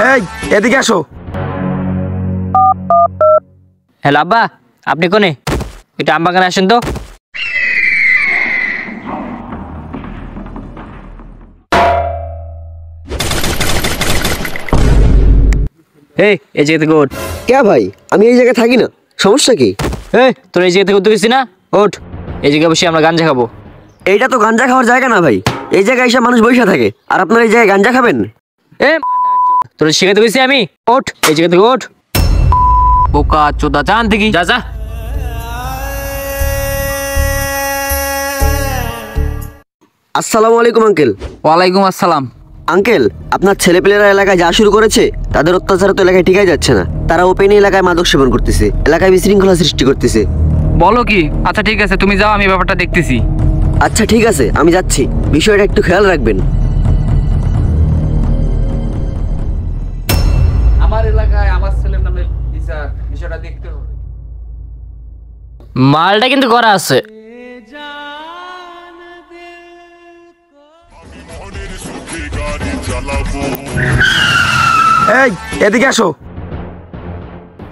এই এদিকে আসো। হ্যালো আব্বা, আপনি কোনে? একটু আম বাগানে আসেন তো। এই জায়গা থেকে ওঠ। কে ভাই, আমি এই জায়গায় থাকি না, সমস্যা কি? তোর এই জায়গা থেকে উঠতে গেছি না, ওঠ। এই জায়গায় বসে আমরা গাঞ্জা খাবো। এইটা তো গাঞ্জা খাওয়ার জায়গা না ভাই, এই জায়গায় এসে মানুষ বসে থাকে, আর আপনার এই জায়গায় গাঞ্জা খাবেন? তোর শিখাতে গেছি আমি, ওঠ এই জায়গা থেকে ওঠ। বোকা চোদা, জান থেকে যা যা। আসসালামু আলাইকুম আঙ্কেল। ওয়ালাইকুম আসসালাম। আঙ্কেল, আপনার ছেলেপেলেরা এলাকায় যা শুরু করেছে, তাদের অত্যাচার তো এলাকায় ঠিকাই যাচ্ছে না। তারা ওপেন এলাকায় মাদক সেবন করতেছে, এলাকায় বিশৃঙ্খলা সৃষ্টি করতেছে। বলো কি? আচ্ছা ঠিক আছে, তুমি যাও, আমি ব্যাপারটা দেখতেছি। আচ্ছা ঠিক আছে, আমি যাচ্ছি, বিষয়টা একটু খেয়াল রাখবেন। আমার এলাকায় আমার ছেলের নামে বিষয়টা দেখতে হবে। মালটা কিন্তু করা আছে। এই এদিকে আসো।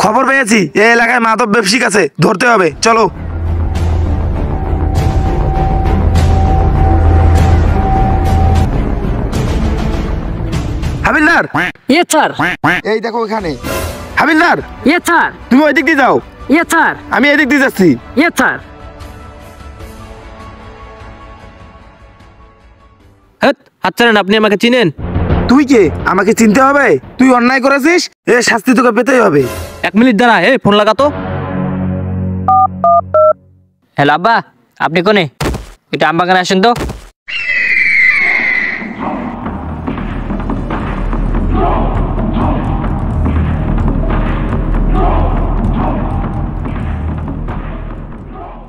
খবর পেয়েছি এই এলাকায় মাদক ব্যবসায়িক আছে, ধরতে হবে, চলো। হাবিলদার, ইয়ে স্যার। এই দেখো এখানে। হাবিলদার, ইয়ে স্যার। তুমি ওই দিক দিয়ে যাও, ইয়ে স্যার। আমি এদিক দিয়ে যাচ্ছি। ইয়ে স্যার। হাত ছাড়েন, আপনি আমাকে চিনেন? তুই কে? আমাকে চিনতে হবে? তুই অন্যায় করেছিস, এ শাস্তি তোকে পেতেই হবে। 1 মিনিট দাঁড়া, ফোন লাগাতো। হ্যালো আব্বা, আপনি কোনে? একটু আম বাগানে আসেন তো।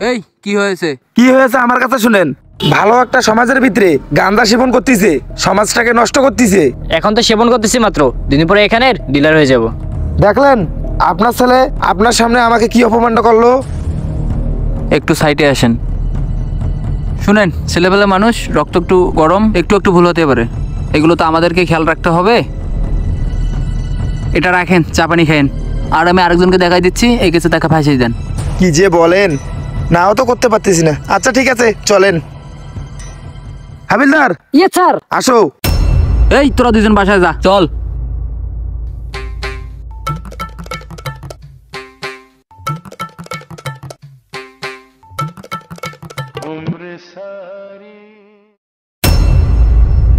এই কি হয়েছে? কি হয়েছে আমার কাছে শুনেন। ভালো একটা সমাজের ভিতরে গাঁজা সেবন করতেছে, সমাজটাকে নষ্ট করতেছে। এখন তো সেবন করতেছি মাত্র, দিন পরে এখানের ডিলার হয়ে যাব। দেখলেন আপনার ছেলে আপনার সামনে আমাকে কি অপমানটা করলো। একটু সাইডে আসেন। শুনেন, ছেলেবেলা মানুষ, রক্ত একটু গরম, একটু একটু ভুল হতে পারে, এগুলো তো আমাদেরকে খেয়াল রাখতে হবে। এটা রাখেন, চা পানি খায়েন, আর আমি আরেকজনকে দেখাই দিচ্ছি, এই কেসে টাকা ফাঁসিয়ে দেন। কি যে বলেন, নাও তো করতে পারতেছি না। আচ্ছা ঠিক আছে, চলেন। হাবিলদার, ইয়ে স্যার। আসো। এই তোরা দুজন বাসায় যা, চল।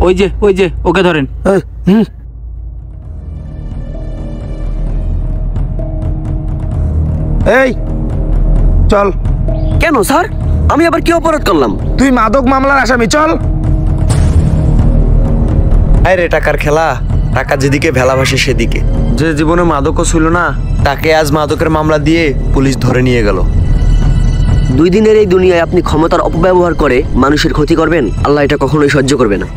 ওই যে ওকে ধরেন। এই চল। কেন স্যার, আমি আবার কি অপরাধ করলাম? তুই মাদক মামলার আসামি, চল। আরে টাকার খেলা, টাকা যেদিকে ভেলা ভাসে সেদিকে। যে জীবনে মাদকও ছিল না, তাকে আজ মাদকের মামলা দিয়ে পুলিশ ধরে নিয়ে গেল। 2 দিনের এই দুনিয়ায় আপনি ক্ষমতার অপব্যবহার করে মানুষের ক্ষতি করবেন, আল্লাহ এটা কখনোই সহ্য করবে না।